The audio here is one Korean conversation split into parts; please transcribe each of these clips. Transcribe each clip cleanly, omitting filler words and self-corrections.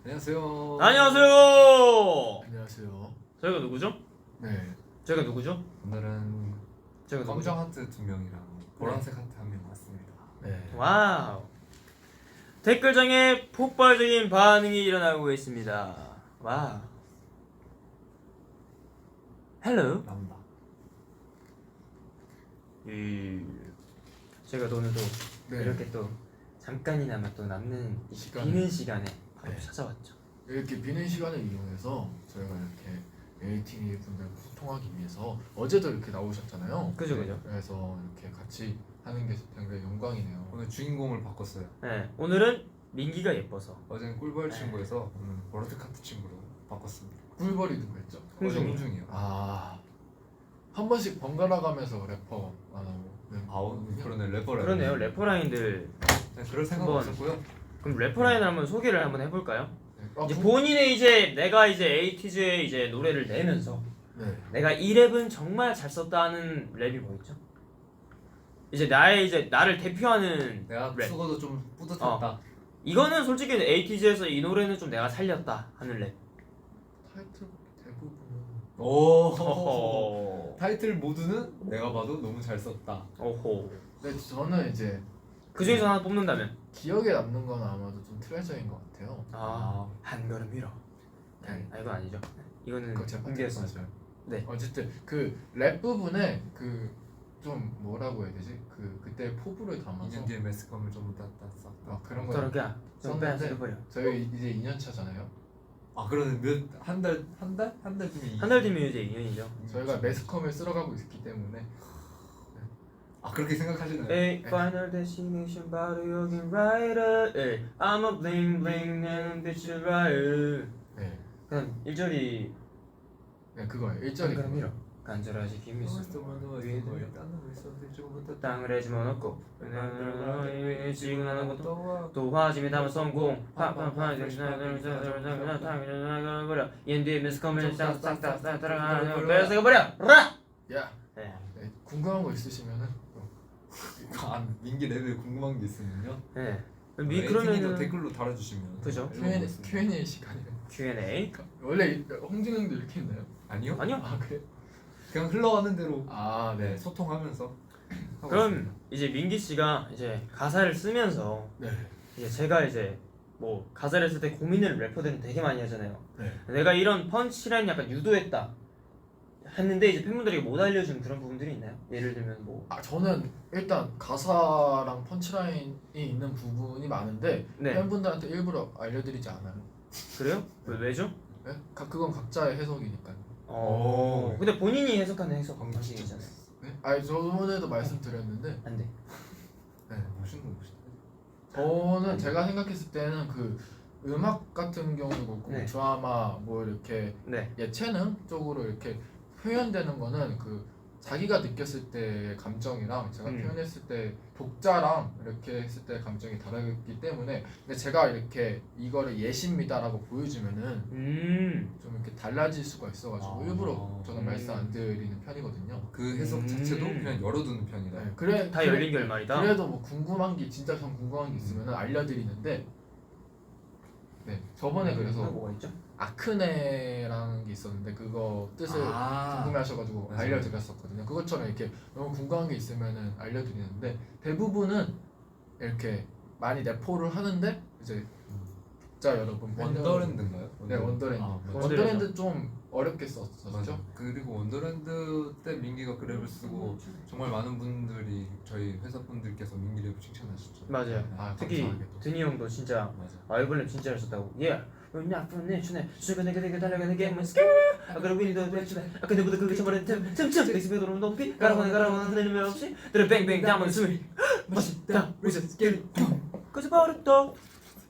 안녕하세요. 안녕하세요. 안녕하세요. 저희가 누구죠? 네. 저희가 누구죠? 오늘은 저희가 검정 하트 2명이랑 보라색 하트 1명 왔습니다. 네. 와우. 댓글장에 폭발적인 반응이 일어나고 있습니다. 와우. 헬로. 람다. 제가 오늘도 네. 이렇게 또 잠깐이나마 또 남는 이 시간에. 비는 시간에 바로 네. 찾아왔죠. 이렇게 비는 시간을 이용해서 저희가 이렇게 에이티니 분들과 소통하기 위해서 어제도 이렇게 나오셨잖아요. 그죠, 그죠. 그래서 이렇게 같이 하는 게 굉장히 영광이네요. 오늘 주인공을 바꿨어요. 네, 오늘은 민기가 예뻐서. 어제는 꿀벌 친구에서 오늘은 보라색 하트 친구로 바꿨습니다. 꿀벌이 누구였죠? 어제 홍중이. 홍중이요. 한 번씩 번갈아 가면서 래퍼 안 하고. 그러네 래퍼라. 그러네요. 래퍼라인들. 네, 그럴 생각 한번 없었고요. 그럼 래퍼라인 한번 소개를 한번 해볼까요? 네. 이제 본인의 이제 내가 이제 에이티즈의 이제 노래를 내면서 네. 내가 이 랩은 정말 잘 썼다 하는 랩이 뭐 있죠? 이제 나를 대표하는 내가 랩. 죽어도 좀 뿌듯했다. 이거는 솔직히 에이티즈에서 이 노래는 좀 내가 살렸다 하는 랩. 타이틀 대부분은 오. 호호. 타이틀 모두는 내가 봐도 너무 잘 썼다. 오호. 근데 저는 이제 그 중에서 하나 뽑는다면 기억에 남는 건 아마도 좀 트레저인 것 같아요. 한 걸음 위로. 이건 아니죠. 이거는 그거 제 공개했어. 맞아요. 네. 어쨌든 그 랩 부분에 그 좀 뭐라고 해야 되지? 그때 포부를 담아서 2년 뒤에 매스컴을 좀 땄다 썼다. 그런 거 그러니까 좀 썼는데 빼앗겨버려. 저희 이제 2년 차잖아요. 그러네 한 달 뒤면 한 달 뒤면 이제 2년이죠. 저희가 매스컴을 쓸어가고 있기 때문에 그렇게 생각하시나요? A final destination 바로 여긴 right. I'm a bling bling and bitch right. 네, 그냥 1절이 네 그거예요. 1절이 그럼 밀어. 간절하지 김미수 땅을 해집어넣고 지고 나는 것도 도화짐에 담은 성공 팡팡팡 버려 옌뒤에 매스컴을 싹싹싹 따라가는 뺏어가 버려 라! 야, 네. 네, 궁금한 거 있으시면은 민기 랩에 궁금한 게 있으면요. 네. 그러면 댓글로 달아주시면. 그죠? Q&A 시간이에요. Q&A 원래 홍진 형도 이렇게 했나요? 아니요? 아니요. 그래? 그냥 흘러가는 대로 네. 소통하면서. 하고 그럼 있습니다. 이제 민기 씨가 이제 가사를 쓰면서 네. 이제 제가 이제 뭐 가사를 쓸 때 고민을 래퍼들은 되게 많이 하잖아요. 네. 내가 이런 펀치라인 약간 유도했다 했는데 이제 팬분들에게 못 알려준 그런 부분들이 있나요? 예를 들면 뭐 저는 일단 가사랑 펀치라인이 있는 부분이 많은데 네. 팬분들한테 일부러 알려드리지 않아요. 그래요? 왜죠? 네? 그건 각자의 해석이니까요. 근데 본인이 해석하는 해석 방식이잖아요. 네? 저번에도 말씀드렸는데 안 돼. 네. 멋있는 멋있다. 저는 제가 생각했을 때는 그 음악 같은 경우도 그렇고 네. 드라마 뭐 이렇게 네. 예체능 쪽으로 이렇게 표현되는 거는 그 자기가 느꼈을 때의 감정이랑 제가 표현했을 때 독자랑 이렇게 했을 때 감정이 다르기 때문에 근데 제가 이렇게 이거를 예시입니다라고 보여주면은 좀 이렇게 달라질 수가 있어가지고 일부러 저는 말씀 안 드리는 편이거든요. 그 해석 자체도 그냥 열어두는 편이다. 네, 그래 다 열린 결말이다. 그래도 뭐 궁금한 게 진짜 전 궁금한 게 있으면 알려드리는데 네 저번에 그래서 뭐가 있죠? 아크네라는 게 있었는데 그거 뜻을 궁금해하셔가지고 맞아요. 알려드렸었거든요. 그것처럼 이렇게 너무 궁금한 게 있으면은 알려드리는데 대부분은 이렇게 많이 내포를 하는데 이제 독자 여러분 원더랜드인가요? 네 원더랜드. 원더랜드 좀 어렵게 썼었죠. 그리고 원더랜드 때 민기가 그 랩을 쓰고 정말 많은 분들이 저희 회사 분들께서 민기 랩을 칭찬하셨죠. 맞아요. 특히 감사하게도. 드니 형도 진짜 이번에 진짜 잘 썼다고. 나쁜 내 춘에 수근에 그대가 달려가는 게임은 스킬 그리고 위니도 배추네 근데 보다 그게 저번에 틈틈 레시피도로 높이 가라가는 흔들림 없이 들어 뱅뱅 담은 숨이 멋있다 위저 스킬 그저 버릇도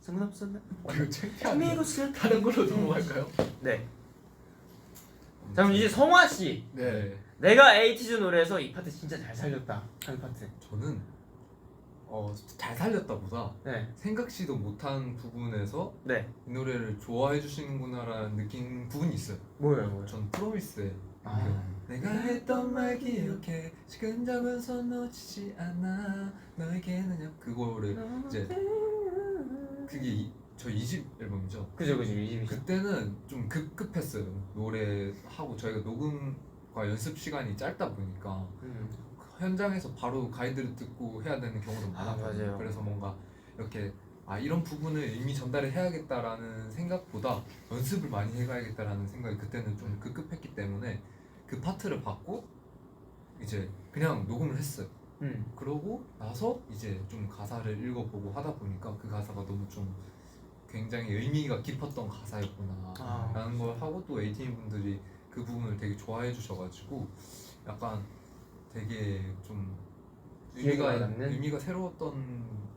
상관없었나 그리고 창피한 미국은 다른 걸로 넘어갈까요? 네. 자 그럼 이제 성화 씨 네. 내가 에이티즈 노래에서 이 파트 진짜 잘 살렸다 하는 파트. 저는 잘 살렸다보다 네. 생각지도 못한 부분에서 네. 이 노래를 좋아해 주시는구나라는 느낀 부분이 있어요. 뭐예요? 전 프로미스의 아. 내가 했던 말 기억해 지금 잡은 손 놓치지 않아 너에게는 그거를 이제 그게 저희 2집 앨범이죠. 그죠 이 집이. 그때는 좀 급급했어요. 노래하고 저희가 녹음과 연습 시간이 짧다 보니까 현장에서 바로 가이드를 듣고 해야 되는 경우도 많았거든요. 맞아요. 그래서 뭔가 이렇게 이런 부분을 이미 전달을 해야겠다라는 생각보다 연습을 많이 해가야겠다라는 생각이 그때는 좀 급급했기 때문에 그 파트를 받고 이제 그냥 녹음을 했어요. 그러고 나서 이제 좀 가사를 읽어보고 하다 보니까 그 가사가 너무 좀 굉장히 의미가 깊었던 가사였구나 라는 걸 하고 또 에이티인 분들이 그 부분을 되게 좋아해 주셔가지고 약간 되게 좀 의미가 새로웠던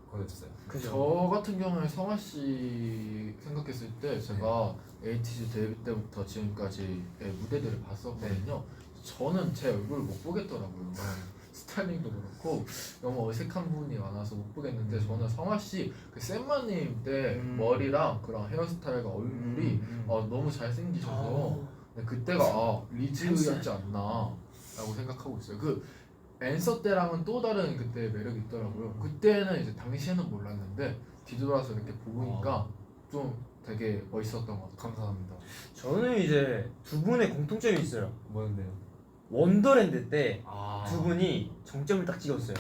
거였어요. 그죠. 저 같은 경우에 성화 씨 생각했을 때 제가 에이티즈 데뷔 때부터 지금까지의 무대들을 봤었거든요. 저는 제 얼굴을 못 보겠더라고요. 스타일링도 그렇고 너무 어색한 부분이 많아서 못 보겠는데 저는 성화 씨그 쌤마님 때 머리랑 그런 헤어스타일과 얼굴이 너무 잘생기셔서 그때가 리즈였지 않나 라고 생각하고 있어요. 그 앤서 때랑은 또 다른 그때 매력이 있더라고요. 그때는 이제 당시에는 몰랐는데 뒤돌아서 이렇게 보니까 좀 되게 멋있었던 것 같아요. 감사합니다. 저는 이제 두 분의 공통점이 있어요. 뭐였네요? 원더랜드 때 두 아 분이 정점을 딱 찍었어요.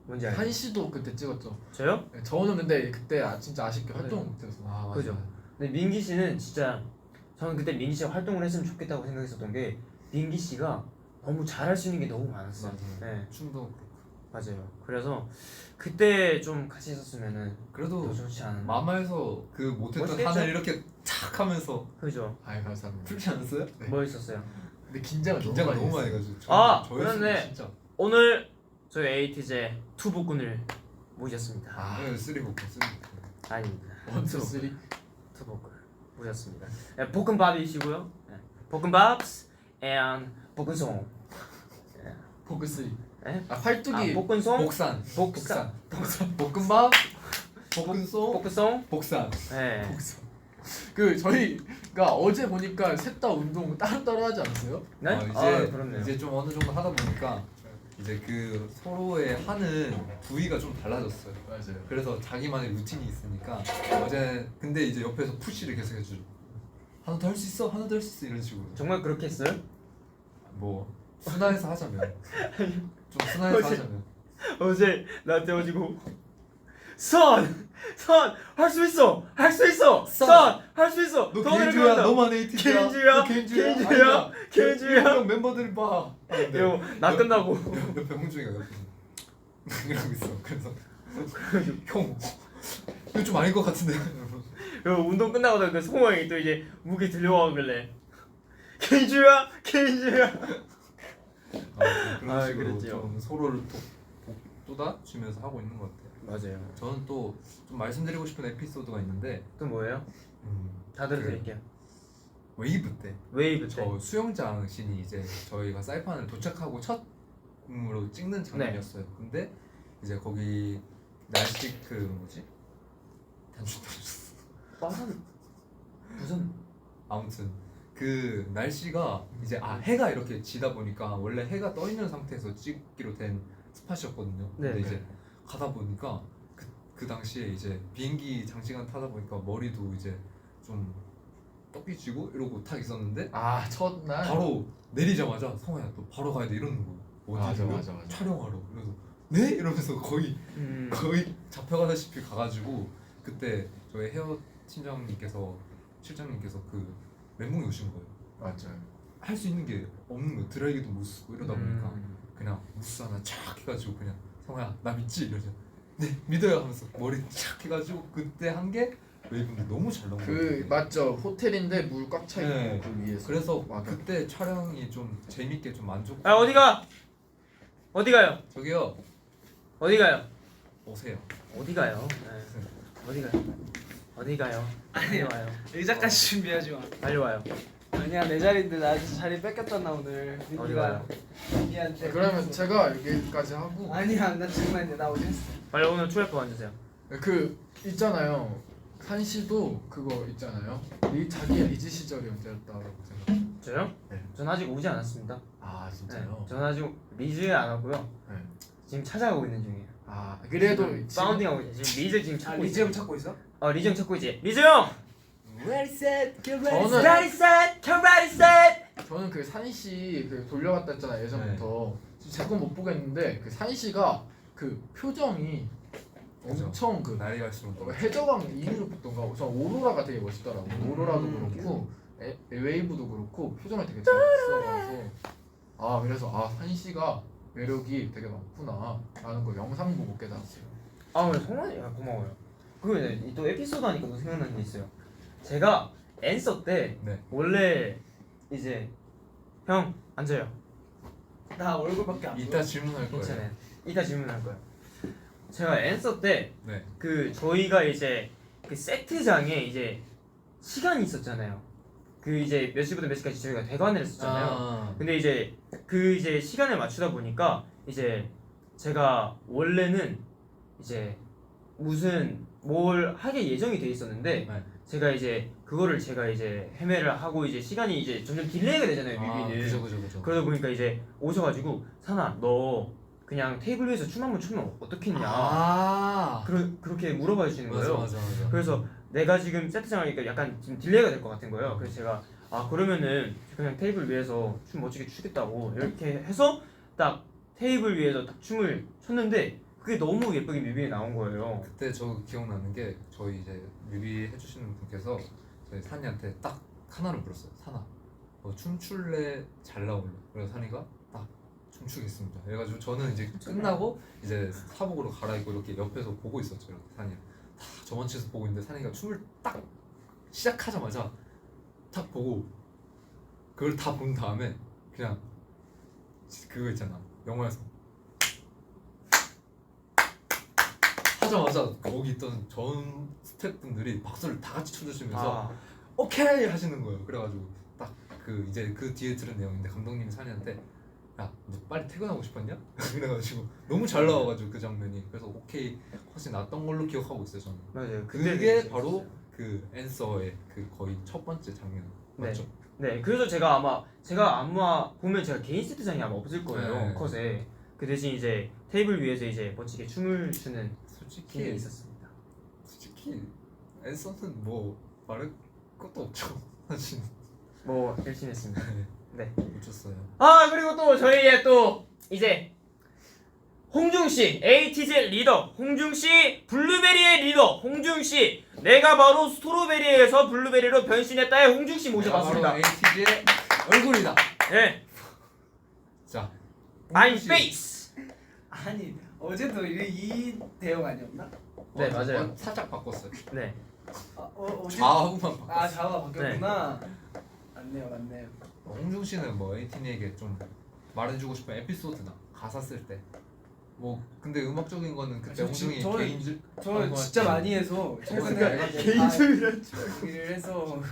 뭔지 알죠? 한 씨도 그때 찍었죠. 저요? 네, 저는 근데 그때 진짜 아쉽게 활동 못해서. 맞아요. 그죠. 근데 민기 씨는 진짜 저는 그때 민기 씨가 활동을 했으면 좋겠다고 생각했었던 게 민기 씨가 너무 잘할 수 있는 게 너무 많았어요. 맞아요. 네, 춤도 맞아요. 그래서 그때 좀 같이 있었으면은 그래도 더 좋지 않았나. 마마에서 그 못했던 멋있겠죠? 하늘 이렇게 착 하면서 그죠. 아이 감사합니다. 풀지 않았어요? 네. 멋있었어요. 근데 긴장을 긴장을 너무 너무 많이 많이 했어요. 해가지고 그렇네. 저였으면 진짜 오늘 저희 에이티즈의 투복군을 모셨습니다. 쓰리복고 아닙니다. 원투 쓰리. 투복군 모셨습니다. 네, 볶음밥이시고요. 네, 볶음밥스 and 볶음송. 포크쓰리. 네? 팔뚝이 볶음송. 복산 복산. 볶음밥 볶음송 볶음송. 복산 네. 그 저희가 어제 보니까 셋 다 운동 따로따로 하지 않았어요? 네? 이제 그렇네요. 이제 좀 어느 정도 하다 보니까 이제 그 서로의 하는 부위가 좀 달라졌어요. 맞아요. 그래서 자기만의 루틴이 있으니까 어제 근데 이제 옆에서 푸시를 계속 해주죠. 하나 더 할 수 있어, 하나 더 할 수 있어 이런 식으로. 정말 그렇게 했어요? 뭐 순화해서 하자면 좀 순화해서 하자면 어제 나한테 오지고 선 할 수 있어 할 수 있어 선 할 수 있어 너 더 개인주야, 내려간다. 너만 에이티즈야. 개인주야? 너 개인주야. 개인주야? 아니야. 개인주야? 형 멤버들 봐. 하는데 이거 나 끝나고 옆에 홍중이가 옆에 이러고 있어. 그래서 형 이거 좀 아닌 것 같은데. 그 운동 끝나고 그 성호 형이 또 이제 무게 들려오길래 개인주야 그런 식으로 그랬지요. 좀 서로를 돋아 주면서 하고 있는 것 같아요. 맞아요. 저는 또 좀 말씀드리고 싶은 에피소드가 있는데 또 뭐예요? 다 들어드릴게요. 웨이브 때 웨이브 때. 저 수영장 씬이 이제 저희가 사이판을 도착하고 첫 음으로 찍는 장면이었어요. 근데 이제 거기 날씨 그 뭐지? 단추 빠산 무슨 아무튼 그 날씨가 이제 해가 이렇게 지다 보니까 원래 해가 떠 있는 상태에서 찍기로 된 스팟이었거든요. 근데 네. 이제 가다 보니까 그 당시에 이제 비행기 장시간 타다 보니까 머리도 이제 좀 떡이지고 이러고 탁 있었는데 첫날. 바로 내리자마자 성화야 너 바로 가야 돼 이러는 거예요. 맞아. 촬영하러. 그래서 네? 이러면서 거의 잡혀가다시피 가가지고 그때 저희 헤어 팀장님께서 실장님께서 그 멘붕이 오신 거예요. 맞아요. 할 수 있는 게 없는 거예요. 드라이기도 못 쓰고 이러다 보니까 그냥 무스 하나 촥 해가지고 그냥 성화야 나 믿지? 이러죠. 네 믿어요 하면서 머리 촥 해가지고 그때 한 게 웨이브인데 너무 잘 나온 거예요. 맞죠. 호텔인데 물 꽉 차 있는 네. 그 위에서. 그래서 맞아. 그때 촬영이 좀 재밌게 좀 만족. 아 어디가? 어디가요? 저기요 어디가요? 오세요. 어디가요? 어디가요? 어디가요? 빨리 와요. 의자까지 준비하지 마. 빨리 와요. 아니야 내 자리인데 나 자리 뺏겼잖아 오늘. 어디 가요? 민기한테. 그러면 제가 여기까지 하고 아니야 나 정말 나 어디 했어. 빨리 오늘 출애법 앉으세요. 그 있잖아요. 한 씨도 그거 있잖아요. 자기 리즈 시절이 언제였다고 생각해요? 저요? 네. 전 아직 오지 않았습니다. 아 네. 진짜요? 전 아직 리즈 안 하고요. 네. 지금 찾아가고 있는 중이에요. 그래도 지금 파운딩하고 있어요. 지금 리즈 지금 아 찾고 리즈형 있어요. 찾고 있어? 리즈 형 찾고 있지. 리즈 형. Ready set, get 저는 Ready set, get ready set. 저는 그 산시 그 돌려갔다 했잖아요 예전부터. 제 건 못 보겠는데 그 산시가 그 표정이 그죠. 엄청 그 날이 갈수록 더 해적왕 이니로부터인가 저 오로라가 되게 멋있더라고. 오로라도 그렇고 웨이브도 그렇고 표정을 되게 잘 써가서 아 그래서 아 산시가 매력이 되게 많구나 라는 걸 영상 보고 깨달았어요. 오늘 성환이 고마워요. 그리고 또 에피소드 하니까 또 생각나는 게 있어요. 제가 앤서 때 네. 원래 이제 형 앉아요. 나 얼굴밖에 안 이따 질문할 거예요. 괜찮아요. 이따 질문할 거예요. 제가 앤서 때 네. 그 저희가 이제 그 세트장에 이제 시간이 있었잖아요. 그 이제 몇 시부터 몇 시까지 저희가 대관을 했었잖아요. 근데 이제 그 이제 시간을 맞추다 보니까 이제 제가 원래는 이제 무슨 뭘 하게 예정이 돼 있었는데 네. 제가 이제 그거를 제가 이제 헤매를 하고 이제 시간이 이제 점점 딜레이가 되잖아요, 뮤비는. 그죠. 그러다 보니까 이제 오셔가지고 산아 너 그냥 테이블 위에서 춤 한번 추면 어떻겠냐 그렇게 물어봐 주시는 거예요. 맞아. 그래서 내가 지금 세트장 하니까 약간 지금 딜레이가 될 것 같은 거예요. 그래서 제가 그러면은 그냥 테이블 위에서 춤 멋지게 추겠다고 이렇게 해서 딱 테이블 위에서 딱 춤을 췄는데 그게 너무 예쁘게 뮤비에 나온 거예요. 그때 저 기억나는 게 저희 이제 뮤비 해주시는 분께서 저희 산이한테 딱 하나를 물었어요. 산아, 너 춤출래? 잘 나올래? 그래서 산이가 딱 춤추겠습니다. 그래가지고 저는 이제 끝나고 이제 사복으로 갈아입고 이렇게 옆에서 보고 있었죠. 이렇게 산이가 딱 저번 치에서 보고 있는데 산이가 춤을 딱 시작하자마자 딱 보고 그걸 다 본 다음에 그냥 그거 있잖아 영화에서 하자마자 거기 있던 전 스태프분들이 박수를 다 같이 쳐주시면서 오케이 하시는 거예요. 그래가지고 딱 그 이제 그 뒤에 들은 내용인데 감독님이 산이한테 야 너 빨리 퇴근하고 싶었냐? 그래가지고 너무 잘 나와가지고 그 장면이 그래서 오케이 훨씬 났던 걸로 기억하고 있어요 저는. 맞아요. 그게 바로 그 앤서의 그 거의 첫 번째 장면 맞죠? 네, 그래서 제가 아마 보면 제가 개인 세트장이 아마 없을 거예요. 네. 컷에. 그 대신 이제 테이블 위에서 이제 멋지게 춤을 추는 솔직히 씬이 있었습니다. 솔직히 앤서는 뭐 말할 것도 없죠 사실. 뭐 열심히 했습니다. 네. 놓쳤어요. 그리고 또 저희의 또 이제 홍중 씨, 에이티즈 리더, 홍중 씨, 블루베리의 리더, 홍중 씨, 내가 바로 스트로베리에서 블루베리로 변신했다의 홍중 씨 모셔봤습니다. 바로 ATG의 얼굴이다. 네, 자, I'm face. 아니 어제도 이 대형 아니었나? 네, 맞아요. 살짝 바꿨어요. 네, 어제 좌우만 바꿨어요. 좌우가 바뀌었구나. 맞네요. 홍중 씨는 뭐 에이틴에게 좀 말해주고 싶은 에피소드나 가사 쓸 때. 뭐 근데 음악적인 거는 그때 홍중이 개인줄. 저는 진짜 많이 해서 최근에 개인적이란 일을 해서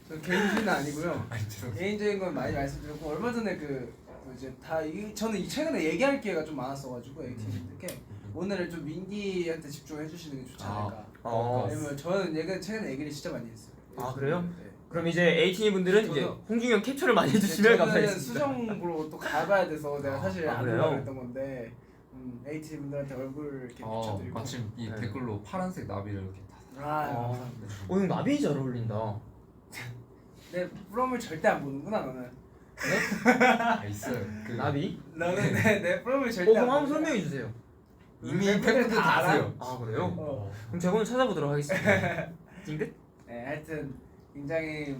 저 개인주의는 아니고요. 아니 죄송해요. 개인적인 건 많이 말씀드렸고 얼마 전에 이제 저는 최근에 얘기할 기회가 좀 많았어가지고 에이티즈들께 오늘은 좀 민기한테 집중해 주시는 게 좋지 않을까. 왜냐면 저는 최근에 얘기를 진짜 많이 했어요. 그래요? 네. 그럼 이제 에이티니 분들은 이제 홍중이 형 캡처를 많이 해주시면 저는 감사하겠습니다. 수정으로 또 가봐야 돼서 내가 사실 안 그래요? 하려고 했던 건데 에이티니 분들한테 얼굴 이렇게 비춰드리고 마침 이 네. 댓글로 파란색 나비를 이렇게 다. 감사합니다. 형 나비 잘 어울린다. 내 프롬을 절대 안 보는구나 너는. 있어요. 그 나비? 너는 내 프롬을 절대 그럼 안 한번 보는구나. 설명해 주세요. 이미 팬분들 팬분들 다 다 알아? 아세요. 그래요? 그럼 제가 오늘 찾아보도록 하겠습니다. 찡긋? 네, 하여튼 굉장히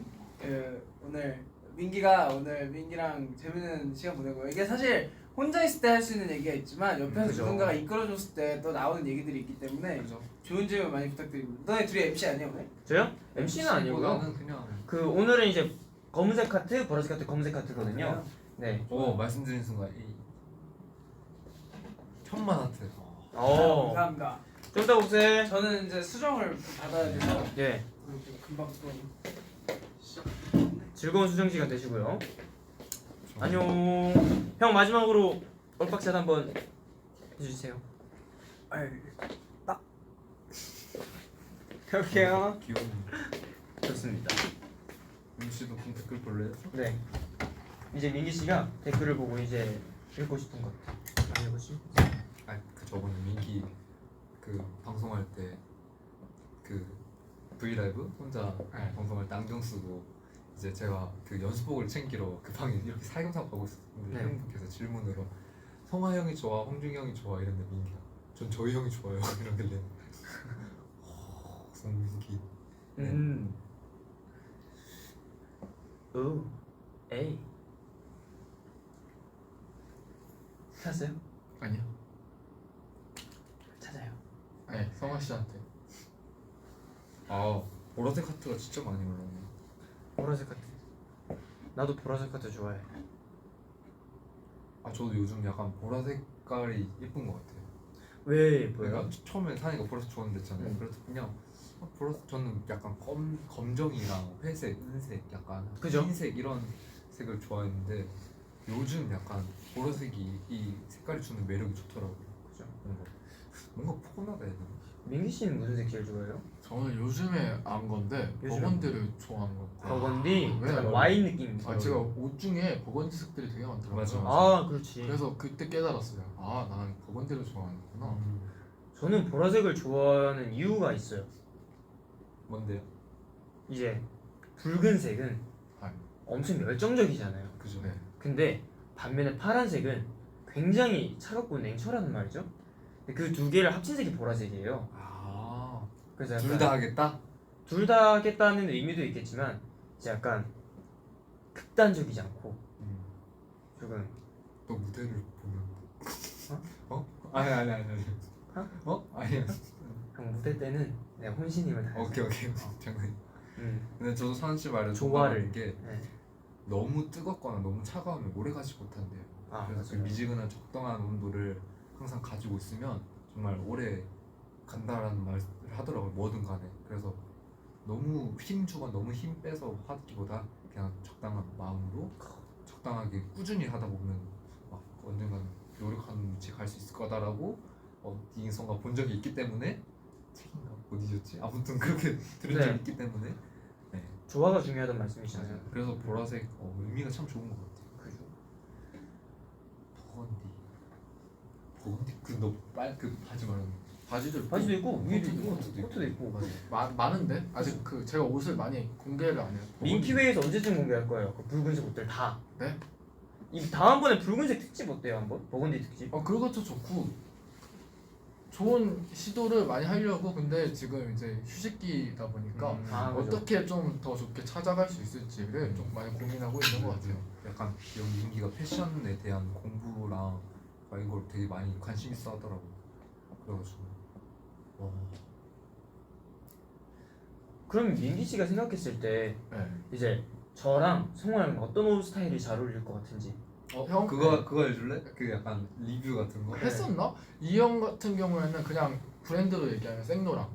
오늘 민기랑 재밌는 시간 보내고 이게 사실 혼자 있을 때 할 수 있는 얘기가 있지만 옆에서 그죠. 누군가가 이끌어줬을 때 또 나오는 얘기들이 있기 때문에 좋은 질문 많이 부탁드립니다. 너네 둘이 MC 아니야 오늘? 저요? MC는 아니고요. 나는 그냥. 그 오늘은 이제 검은색 카트, 보라색 카트, 검은색 카트거든요. 네. 말씀드린 순간 이 천만 하트. 감사합니다. 좀 이따 오세요. 저는 이제 수정을 받아야 돼서 예. 금방 또 즐거운 수정 시간 되시고요. 안녕. 형 마지막으로 얼박샷 한번 해주세요. 그렇게요. 귀여운. 좋습니다. 민씨도 그럼 댓글 볼래요? 네. 이제 민기 씨가 댓글을 보고 이제 읽고 싶은 것 안 읽었지? 그 저번에 민기 그 방송할 때 그 브이라이브 혼자 네. 방송할 때 안경 쓰고 이제 제가 그 연습복을 챙기러 그 방에 이렇게 살금살 가고 있었는데 네. 형님께서 질문으로 성화 형이 좋아, 홍중이 형이 좋아 이랬는데 민기가 전 저희 형이 좋아요 이러길래 송민기 오 에이 찾았어요? 아니요. 찾아요. 아니 성화 씨한테. 아 보라색 하트가 진짜 많이 올라오네. 보라색 카트. 나도 보라색 카트 좋아해. 아 저도 요즘 약간 보라색 색깔이 예쁜 것 같아요. 왜 그러니까 뭐야? 처음에 사니까 보라색 좋아한다 했잖아요. 그래서 그냥 보라색 저는 약간 검정이랑 회색, 은색, 약간 그죠? 흰색 이런 색을 좋아했는데 요즘 약간 보라색이 이 색깔이 주는 매력이 좋더라고요. 그죠? 뭔가 포근하다 해야 되나? 민기 씨는 무슨 색 제일 좋아해요? 저는 요즘에 안 건데 요즘에? 버건디를 좋아하는 것 같아요. 버건디, 왜? 약간 와인 느낌. 제가 옷 중에 버건디 색들이 되게 많더라고요. 맞아. 아 그렇지. 그래서 그때 깨달았어요. 아, 나는 버건디를 좋아하는구나. 저는 보라색을 좋아하는 이유가 있어요. 뭔데요? 이제 붉은색은 아, 엄청 열정적이잖아요. 그죠? 네. 근데 반면에 파란색은 굉장히 차갑고 냉철하단 말이죠. 그 두 개를 합친 색이 보라색이에요. 아, 그래서 둘 다 하겠다? 둘 다 하겠다는 의미도 있겠지만 이제 약간 극단적이지 않고 조금 너 무대를 보면 어? 아니. 어? 아니야. 형 무대 때는 내가 혼신임을 다해서 오케이. 장난. 근데 저도 사은 씨 말에 조화를. 동감하는 게 네. 너무 뜨겁거나 너무 차가우면 오래 가지 못한대요. 아, 그래서 그 맞아요. 미지근한 적당한 온도를 항상 가지고 있으면 정말 오래 간다라는 말을 하더라고요. 뭐든 간에. 그래서 너무 힘 주고 너무 힘 빼서 하기보다 그냥 적당한 마음으로 적당하게 꾸준히 하다 보면 막 언젠간 노력하는 위치에 갈 수 있을 거다라고 어디선가 본 적이 있기 때문에 책인가 어디였지? 아무튼 그렇게 들은 네. 적이 있기 때문에 네. 조화가 중요하다는 말씀이시잖아요. 그래서 보라색 의미가 참 좋은 것 같아요. 그죠. 버건디 그너빨그 바지 말하는 거. 바지도 있고 위에도 코트도 있고 있고. 코트도 있고. 맞아. 많은데 아직 그 제가 옷을 많이 공개를 안 해요. 민키웨이에서 언제쯤 공개할 거예요? 그 붉은색 옷들 다. 네? 이 다음번에 붉은색 특집 어때요 한번? 버건디 특집. 그것도 좋고 좋은 시도를 많이 하려고. 근데 지금 이제 휴식기다 보니까 아, 그죠. 어떻게 좀 더 좋게 찾아갈 수 있을지를 좀 많이 고민하고 있는 것 같아요. 약간 여기 민기가 패션에 대한 공부랑 이런 걸 되게 많이 관심 있어 하더라고. 그래가지고 와 그럼 민기 씨가 생각했을 때 네. 이제 저랑 성호랑 어떤 옷 스타일이 잘 어울릴 것 같은지. 형 그거 해줄래? 그 약간 리뷰 같은 거. 했었나? 이 형 같은 경우에는 그냥 브랜드로 얘기하면 생로랑이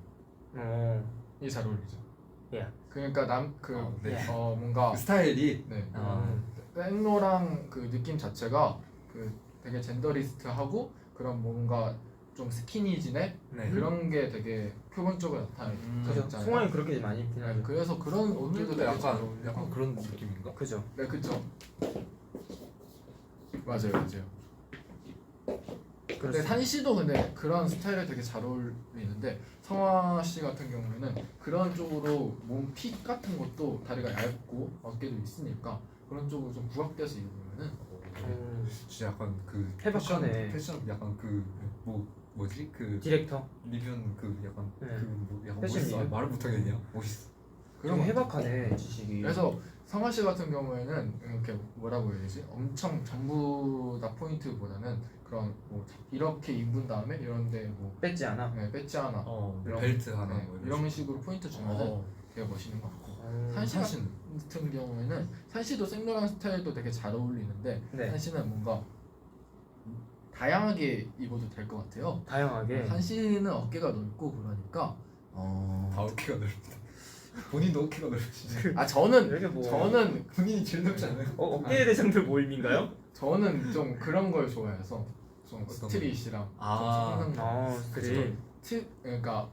잘 어울리죠. 예. 그러니까 네. 뭔가 그 스타일이 네. 음. 생로랑 그 느낌 자체가 그 되게 젠더리스트하고 그런 뭔가 좀 스키니진의 네. 그런 게 되게 표본적으로 나타나 그죠. 있잖아요. 성호이 그렇게 많이 입긴 네, 하죠. 그래서 그런 옷들도 오늘도 되게 잘 약간 어울리고. 그런 느낌인가? 그죠. 네, 그쵸. 맞아요. 근데 산 씨도 근데 그런 스타일에 되게 잘 어울리는데 성화 씨 같은 경우에는 그런 쪽으로 몸 핏 같은 것도 다리가 얇고 어깨도 있으니까 그런 쪽으로 좀 부각돼서 입으면은 진짜 약간 그 해박하네. 패션 약간 그 뭐지 그 디렉터. 리뷰는 그 약간 네. 그 약간 패션 멋있어. 리뷰? 말을 못하겠냐? 멋있어. 그럼 것 해박하네 지식이. 그래서 성화 씨 같은 경우에는 이렇게 뭐라고 해야 되지? 엄청 전부 다 포인트보다는 그런 뭐 이렇게 입은 다음에 이런데 뭐 뺏지 않아. 뺏지 않아 이런- 벨트 하나 네, 뭐 이런 식으로 포인트 주면은 어. 되게 멋있는 것 같고 음. 산씨 같은 경우에는 산씨도 생로랑 스타일도 되게 잘 어울리는데 네. 산씨는 뭔가 다양하게 입어도 될 것 같아요. 다양하게. 산씨는 어깨가 넓고 그러니까 다 어깨가 넓다. 본인도 어깨가 넓으시죠? 저는 이렇게 뭐. 본인이 제일 넓지 않아요? 어깨 대상들 모임인가요? 저는 좀 그런 걸 좋아해서 좀 어떤 스트릿이랑 아. 좀 섞는 거. 아 스트릿. 그러니까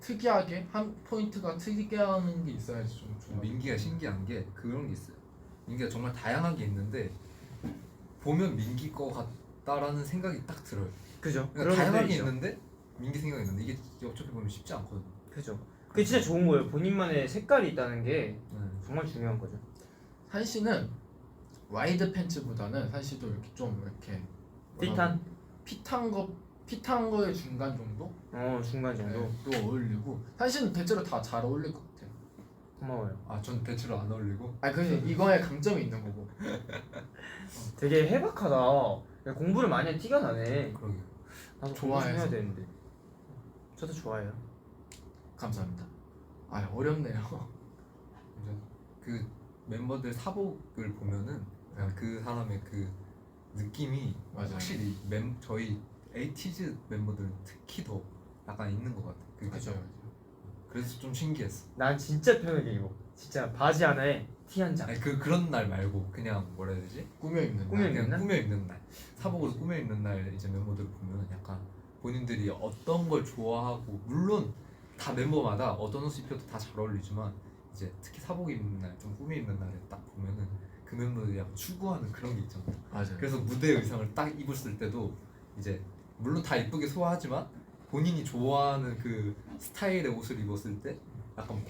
특이하게 한 포인트가 특이한 게 있어야지 좀 좋아. 민기가 신기한 게 그런 게 있어요. 민기가 정말 다양하게 있는데 보면 민기 거 같다라는 생각이 딱 들어요. 그죠. 그러니까 그런 다양하게 분들 있죠. 있는데 민기 생각이 있는데 이게 어차피 보면 쉽지 않거든요. 그죠. 그게 진짜 좋은 거예요. 본인만의 색깔이 있다는 게 네. 정말 중요한 거죠. 산 씨는 와이드 팬츠보다는 산 씨도 이렇게 좀 이렇게 핏한? 핏한 거의 중간 정도? 중간 정도. 또 어울리고 산 씨는 대체로 다 잘 어울릴 것 같아요. 고마워요. 전 대체로 안 어울리고. 아니 그 이거에 강점이 있는 거고. 되게 해박하다. 공부를 많이 한 티가 나네. 그러게. 나도 좋아해서. 공부 좀 해야 되는데. 저도 좋아해요. 감사합니다. 아 어렵네요. 이제 그 멤버들 사복을 보면은 그냥 그 사람의 그 느낌이 맞아요. 확실히 저희 에이티즈 멤버들은 특히 더 약간 있는 것 같아. 맞아요. 그래서 좀 신기했어. 난 진짜 편하게 입어. 진짜 바지 하나에 티 한 장. 아니 그런 날 말고 그냥 뭐라 해야 되지? 꾸며 입는 꾸며 날. 입는 그냥 날? 꾸며 입는 날. 사복으로 꾸며 입는 날 이제 멤버들 보면 약간 본인들이 어떤 걸 좋아하고 물론 다 멤버마다 어떤 옷 입혀도 다 잘 어울리지만 이제 특히 사복 입는 날 좀 꾸며 입는 날에 딱 보면은 그 멤버들이 약간 추구하는 그런 게 있잖아. 맞아요. 그래서 무대 의상을 딱 입었을 때도 이제 물론 다 이쁘게 소화하지만 본인이 좋아하는 그 스타일의 옷을 입었을 때 약간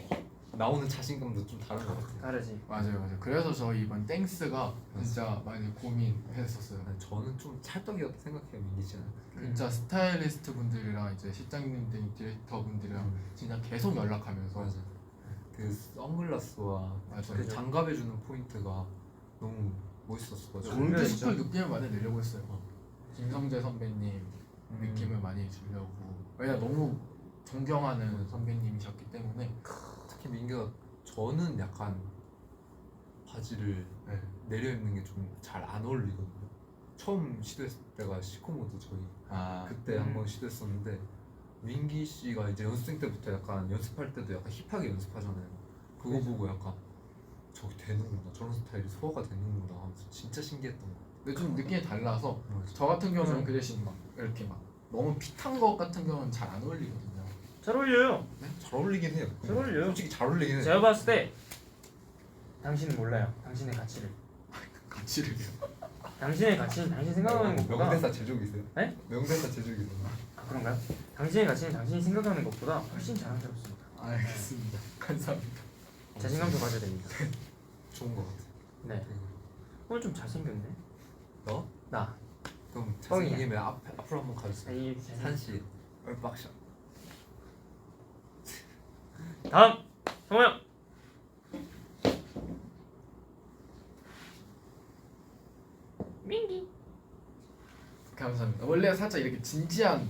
나오는 자신감도 좀 다른 것 같아요. 다르지. 맞아요. 그래서 저희 이번 땡스가 진짜 많이 고민했었어요. 저는 좀 찰떡이었다 생각해요, 민기 씨는. 진짜 스타일리스트 분들이랑 이제 실장님들, 디렉터 분들이랑 진짜 계속 연락하면서 맞아. 그 선글라스와 맞아. 그 장갑해주는 포인트가 너무 멋있었어. 올드스쿨 느낌을 많이 내려고 했어요. 김성재 선배님 느낌을 많이 주려고. 왜냐 너무 존경하는 선배님이셨기 때문에. 특히 민기가 저는 약간 바지를 네. 내려 입는 게 좀 잘 안 어울리거든요. 처음 시도했을 때가 시코모드 저희 그때 한번 시도했었는데 민기 씨가 이제 연습생 때부터 약간 연습할 때도 약간 힙하게 연습하잖아요. 그거 보고 약간 저게 되는구나, 저런 스타일이 소화가 되는구나 하면서 진짜 신기했던 거. 근데 좀 느낌이 달라서 맞아. 저 같은 경우는 그 대신 막 이렇게 막 너무 핏한 것 같은 경우는 잘 안 어울리거든요. 잘 어울려요. 잘 어울리긴 해요. 잘 어울려요. 솔직히 잘 어울리긴 해요. 제가 봤을 때 당신은 몰라요. 당신의 가치를. 가치를요. 당신의 가치는 당신 생각하는 것보다 명대사 제조기세요? 네? 명대사 제조기세요? 그런가요? 당신의 가치는 당신이 생각하는 것보다 훨씬 자랑스럽습니다. 알겠습니다. 감사합니다. 자신감도 가져야 됩니다. 좋은 거 같아. 네. 오늘 좀 잘생겼네. 너? 나. 그럼 뻥이야. 잘생김에 앞으로 한번 가주세요. 이 산씨 얼빡샷. 다음 성호형. 민기. 감사합니다. 원래 살짝 이렇게 진지한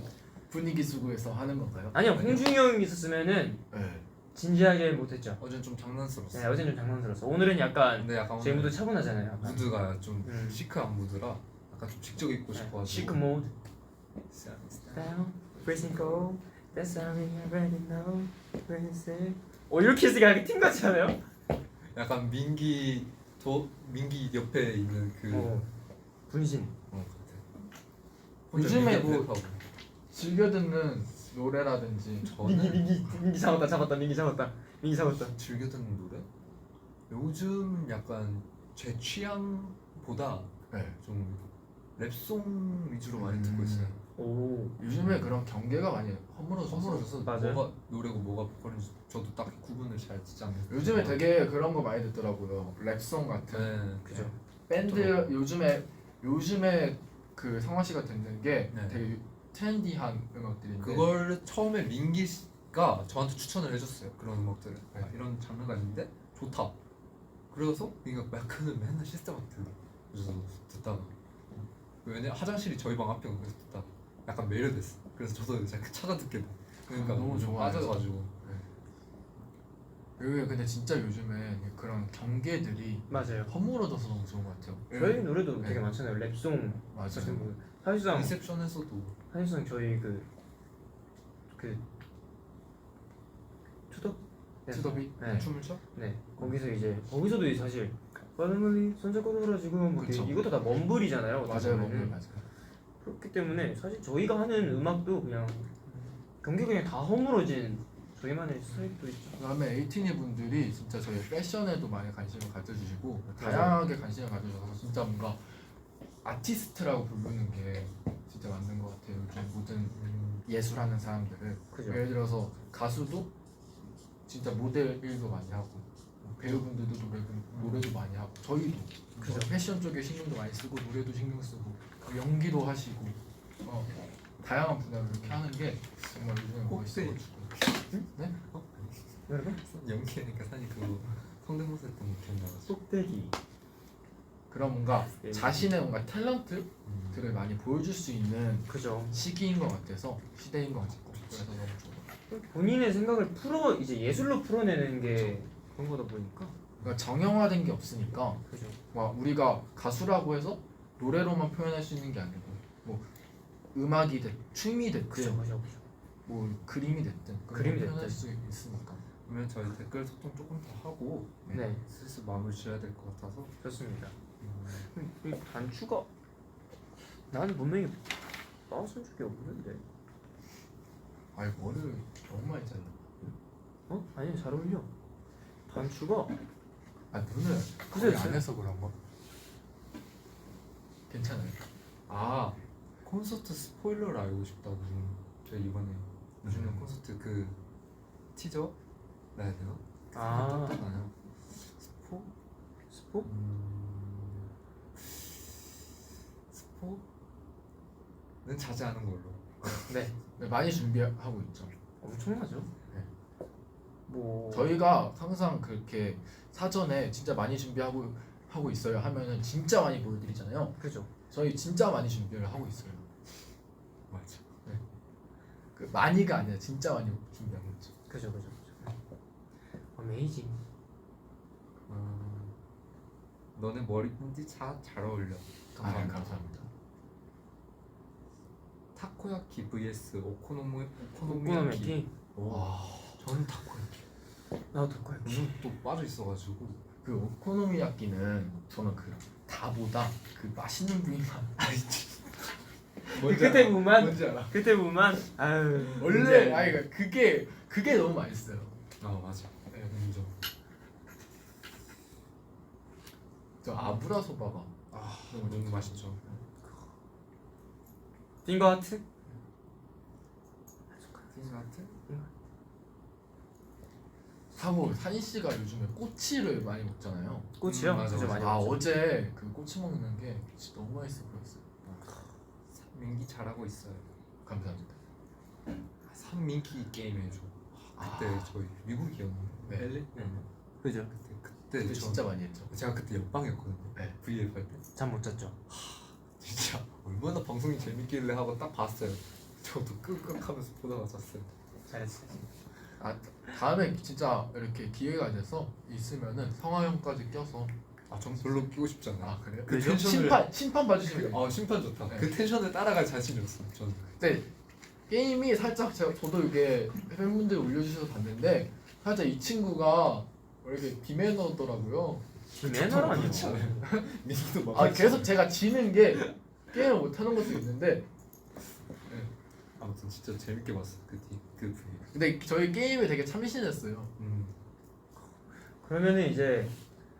분위기 속에서 하는 건가요? 아니요, 홍준이 형이 있었으면은 네. 진지하게 못했죠. 어제는 좀 장난스러웠어. 네, 어제는 좀 장난스러웠어. 오늘은 약간 근데 약간 저희 오늘 무드 차분하잖아요. 약간. 무드가 좀 음. 시크한 무드라 약간 좀 직접 입고 싶어가지고. 시크 모드. 진짜. Down, freezing cold. That's something I already know. When you say. 이렇게 쓰기가 약간 팀 같지 않아요? 약간 민기 옆에 있는 그 분신. 같아. 요즘에 민기 뭐 랩하고. 즐겨 듣는 노래라든지 저는 민기 잡았다. 민기 잡았다. 즐겨 듣는 노래? 요즘 약간 제 취향보다 네. 좀 랩송 위주로 많이 듣고 있어요. 오. 요즘에 그런 경계가 많이 허물어져서 선물어줘서 맞아요. 뭐가 노래고 뭐가 보컬인지 저도 딱히 구분을 잘 짓지 않는. 요즘에 되게 그런 거 많이 듣더라고요. 랩송 같은 네, 그죠. 밴드 요즘에 그 성화 씨가 듣는 게 네. 되게 트렌디한 음악들인데 그걸 처음에 민기 씨가 저한테 추천을 해줬어요. 그런 음악들을. 네. 이런 장르가 있는데 좋다. 그래서 민기가 그는 맨날 시스템한테 그래서 듣다가 왜냐 화장실이 저희 방 앞이거든요. 그래서 듣다가 약간 매료됐어. 그래서 저도 이제 찾아 듣게 돼. 그러니까 너무 좀 좋아해서. 빠져가지고. 여기 근데 진짜 요즘에 그런 경계들이 맞아요. 허물어져서 너무 좋은 것 같아요. 저희 노래도 네. 되게 많잖아요. 랩송 같은 맞아요. 거. 사실상 리셉션에서도 저희 그 투덕? 투더비? 네. 춤을 춰? 네. 거기서도 사실 빨리 손잡고 놀아지고 뭐 그쵸. 이것도 다 멈블이잖아요. 어떻게 맞아요, 보면은. 맞아요. 그렇기 때문에 사실 저희가 하는 음악도 그냥 경계가 그냥 다 허물어진 저희만의 스타일도 있죠. 그다음에 에이티니 분들이 진짜 저희 패션에도 많이 관심을 가져주시고 다양하게 관심을 가져주셔서 진짜 뭔가 아티스트라고 부르는 게 진짜 맞는 것 같아요. 요즘 모든 예술하는 사람들을 그죠. 예를 들어서 가수도 진짜 모델 일도 많이 하고 뭐 배우분들도 노래도 많이 하고 저희도 그죠 패션 쪽에 신경도 많이 쓰고 노래도 신경 쓰고 연기도 하시고 다양한 분야로 이렇게 하는 게 정말 요즘에 멋있어가지고 네? 여러분 연기하니까 사실 그거 성대모사 했던 거 기억나가지고 속대기 그런 뭔가 자신의 뭔가 탤런트들을 많이 보여줄 수 있는 그죠. 시기인 것 같아서 시대인 것 같고 그래서 너무 좋아요. 본인의 생각을 풀어 이제 예술로 풀어내는 게 그런 거다 보니까 그러니까 정형화된 게 없으니까 그죠. 막 우리가 가수라고 해서 노래로만 표현할 수 있는 게 아니고 뭐 음악이 됐든 춤이 됐든 그죠. 뭐 그림이 됐든 그림이 표현할 됐든. 수 있으니까 그러면 저희 댓글 소통 조금 더 하고 네. 슬슬 마무리 지어야 될 것 같아서 좋습니다. 이 단추가 나는 분명히 나왔은 적이 없는데. 아이 머리를 너무 많이 잘라. 어? 아니 잘 어울려. 단추가 아 눈을 그래, 거의 안 해서 그런 거. 괜찮아요. 아 콘서트 스포일러를 알고 싶다고 저희 이번에 주는 콘서트 그 티저 나야 되나? 아. 나요. 스포? 스포는 자제하는 걸로. 네. 네, 많이 준비하고 있죠. 엄청나죠. 네. 뭐 저희가 항상 그렇게 사전에 진짜 많이 준비하고 있어요 하면은 진짜 많이 보여드리잖아요. 그죠. 저희 진짜 많이 준비를 하고 있어요. 맞아. 그 많이가 아니라 진짜 많이 준비하고 있죠. 그죠. 어메이징. 너네 머리 핀지 잘 어울려. 감사합니다. 타코야키 vs 오코노미야키. 오코노미야키. 와, 저는 타코야키. 나도 타코야키. 요즘 또 빠져 있어가지고. 그 오코노미야끼는 저는 그 다보다 그 맛있는 부위만 그 끝에 부분만 뭔지 알아? 그때 부분만 아유 원래 아니 그게 너무 맛있어요. 아 맞아. 네, 인정. 저 아브라 소바가 너무 맛있죠. 핑거 하트. 핑거하트? 하고 산이 씨가 요즘에 꼬치를 많이 먹잖아요. 꽃이요? 맞아, 그죠, 맞아. 많이 아 먹죠. 어제 그 꼬치 먹는 게 진짜 너무 맛있어 보였어요. 민기 잘하고 있어요. 감사합니다. 삼민기 게임 해줘. 그때 저희 미국이었나? 네. LA였나? 그죠. 그때 그때 진짜 많이 했죠. 제가 그때 옆방이었거든요. 네. VF 할 때. 잠 못 잤죠. 진짜 얼마나 방송이 재밌길래 하고 딱 봤어요. 저도 끄끄하면서 보다가 잤어요. 잘했어. 아 다음에 진짜 이렇게 기회가 돼서 있으면은 성화형까지 껴서 전 별로 끼고 싶지 않아요. 아 그래요? 그 그죠? 텐션을 심판 봐주시면 돼요. 심판 좋다. 네. 그 텐션을 따라갈 자신이 없어요. 저는. 근데 게임이 살짝 저도 이게 팬분들 올려주셔서 봤는데 살짝 이 친구가 왜 이렇게 비매너더라고요. 매너라 아니요. 그렇지 않아요? 민기도 막. 아 계속 제가 지는 게 게임을 못하는 것도 있는데 아무튼 진짜 재밌게 봤어 그 분위기. 근데 저희 게임에 되게 참신했어요. 그러면은 이제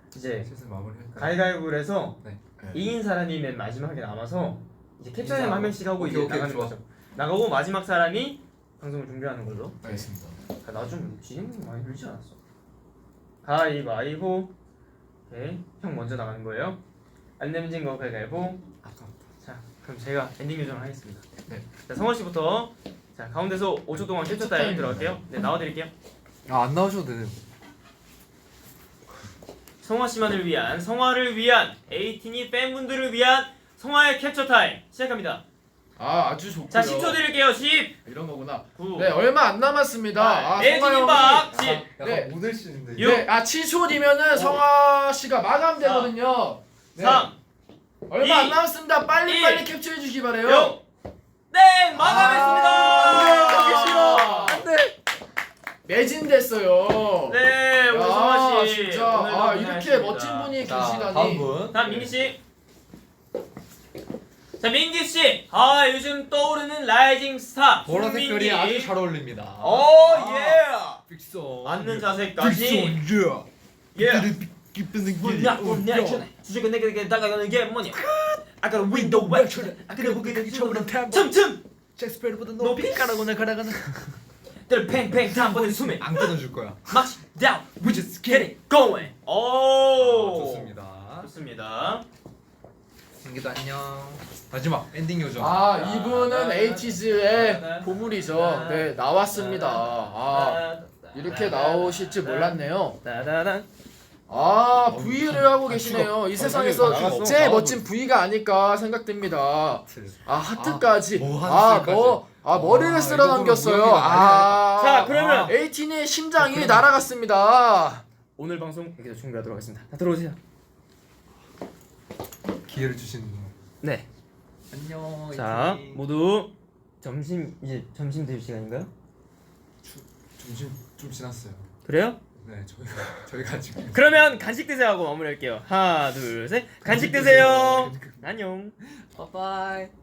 슬슬 마무리할까요? 가위가위보를 해서 네. 이긴 사람이 맨 마지막에 남아서 이제 캡처님 한 명씩 하고 이제 오케이, 나가는 좋아. 거죠. 나가고 마지막 사람이 방송을 준비하는 걸로. 알겠습니다. 나 좀 진행 많이 늘지 않았어? 가위바위보. 오케이. 형 먼저 나가는 거예요. 안 내면 진거 가위바위보. 아깝다. 자, 그럼 제가 엔딩 요정을 하겠습니다. 네. 자, 성원 씨부터. 자, 가운데서 5초 동안 캡처 타임 들어갈게요. 네, 나와드릴게요. 안 나오셔도 되네요. 성화 씨만을 위한, 성화를 위한, 에이틴이 팬분들을 위한 성화의 캡처 타임 시작합니다. 아 아주 좋고요. 자, 10초 드릴게요. 10, 이런 거구나. 9, 네 얼마 안 남았습니다. 아, 에이틴이 성화 박, 형이 10. 약간 네. 모델씬인데. 육. 네, 아 7초 뒤면은 성화 씨가 마감되거든요. 네. 3, 얼마 이, 안 남았습니다. 빨리 일. 빨리 capture 해주시기 바래요. 0. 네, 마감했습니다. 가기 싫어. 안돼. 매진됐어요. 네, 우리 야, 성화 씨. 진짜 오늘도 아 이렇게 고생하셨습니다. 멋진 분이 자, 계시다니. 다음 분. 다음 민기 씨. 자, 민기 씨. 아, 요즘 떠오르는 라이징 스타. 보라 김민기. 색깔이 아주 잘 어울립니다. 오, 예. 빅소. 앉는 자세까지. 예. 뭐냐 뭐냐 주제가 내게 다가가는 게 뭐냐 아까 윈도우 웹 아까 보기 처음으로 틈틈 잭스페르보다 높이 가라거나. 때려 팽팽 다음번엔 숨에 안 끊어줄 거야. 마시 down we just get it going. 오 좋습니다. 좋습니다. 승기도 안녕. 마지막 엔딩 요정. 아 이분은 에이티즈의 보물이죠. 네 나왔습니다. 아 이렇게 나오실 줄 몰랐네요. 따다단. 아 V를 하고 계시네요. 이 세상에서 나갔어. 제일 멋진 V가 아닐까 생각됩니다. 아 하트까지. 뭐 하트까지. 머리를 아, 쓸어 이거 넘겼어요. 보면 아. 자, 그러면 에이틴의 심장이 날아갔습니다. 오늘 방송 여기서 종료하도록 하겠습니다. 자, 들어오세요. 기회를 주시는 분. 네. 안녕. 자 이팀. 모두 이제 점심 드실 시간인가요? 점심 좀 지났어요. 그래요? 네, 저희가 지금. 그러면 간식 드세요 하고 마무리할게요. 하나 둘 셋 간식 드세요. 안녕. 바이바이.